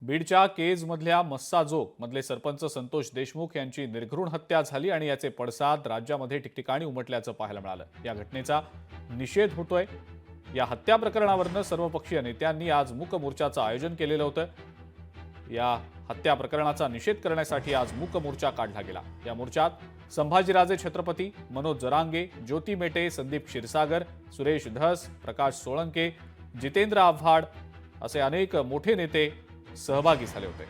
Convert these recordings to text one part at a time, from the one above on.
बीडच्या केजमधल्या मस्साजोग मधले सरपंच संतोष देशमुख यांची निर्घृण हत्या झाली आणि याचे पडसाद राज्यामध्ये ठिकठिकाणी उमटल्याचं पाहायला मिळालं। या घटनेचा निषेध होतोय। या हत्या प्रकरणावरनं सर्वपक्षीय नेत्यांनी आज मूक मोर्चाचं आयोजन केलेलं होतं। या हत्या प्रकरणाचा निषेध करण्यासाठी आज मूक मोर्चा काढला गेला। या मोर्चात संभाजीराजे छत्रपती, मनोज जरांगे, ज्योती मेटे, संदीप क्षीरसागर, सुरेश धस, प्रकाश सोळंके, जितेंद्र आव्हाड असे अनेक मोठे नेते सहभागी झाले होते।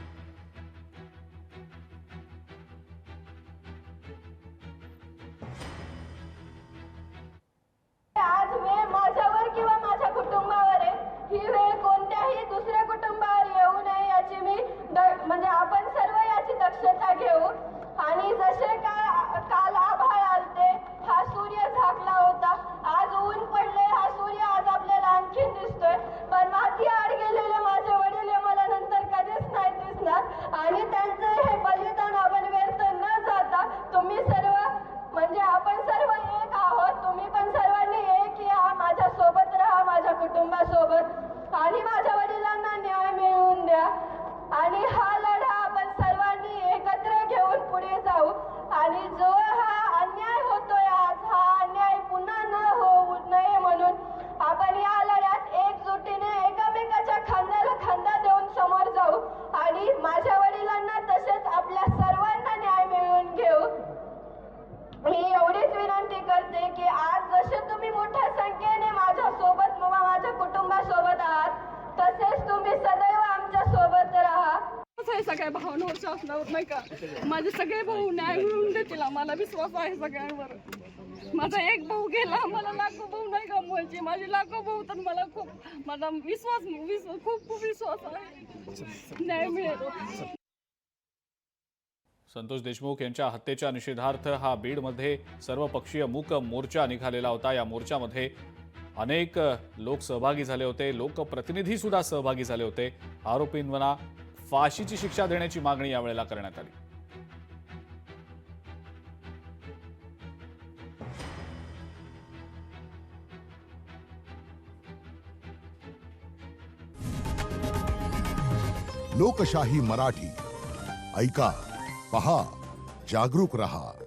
आज वेळ माझ्यावर किंवा माझ्या कुटुंबावर आहे। ही वेळ कोणत्याही दुसऱ्या कुटुंबावर येऊ नये याची मी म्हणजे आपण सर्व याची दक्षता घेऊ। आणि जसे काल आभाळ आलते, हा सूर्य झाकला होता, आज ऊन पडले, हा सूर्य आज आपल्याला आणखीन दिसतोय। पण माती आड गेलेले माझे वडील मला नंतर कधीच नाही दिसणार आणि त्यांचं हे बलिदान आपण व्यर्थ न जाता तुम्ही सर्व म्हणजे आपण सर्व एक आहोत। तुम्ही पण सर्वांनी एक या, माझ्या सोबत राहा, माझ्या कुटुंबासोबत आणि माझ्या वडिलांना न्याय मिळवून द्या। आणि हा लढा आपण सर्वांनी एकत्र घेऊन पुढे जाऊ। आणि जो हा अन्याय होतोय आज, हा अन्याय पुन्हा न होऊ नये म्हणून आपण या लढ्यात एकजुटीने एकामेकाच्या खांद्याला खांदा देऊन समोर जाऊ आणि माझ्या वडिलांना तसेच आपल्या सर्वांना न्याय मिळवून घेऊ। मी एवढीच विनंती करते की आज जसे तुम्ही मोठ्या संख्येने माझ्या सोबत किंवा माझ्या कुटुंबासोबत आहात, तसेच तुम्ही सदैव आमच्या सोबत राहा। सगळ्या भावनावर असल्यावर नाही का, माझे सगळे भाऊ न्याय मिळवून देतील, आम्हाला विश्वास आहे सगळ्यांवर। माझा एक भाऊ गेला, मला लाखो भाऊ नाही गमवायचे, माझे लाखो भाऊ तर मला माझा विश्वास खूप विश्वास आहे, न्याय मिळेल। संतोष देशमुख यांच्या हत्येच्या निषेधार्थ हा बीडमध्ये सर्वपक्षीय मूक मोर्चा निघालेला होता। या मोर्चामध्ये अनेक लोक सहभागी झाले होते, लोकप्रतिनिधी सुद्धा सहभागी झाले होते। आरोपींना फाशीची शिक्षा देण्याची मागणी यावेळेला करण्यात आली। लोकशाही मराठी ऐका, पहा, जागरूक रहा।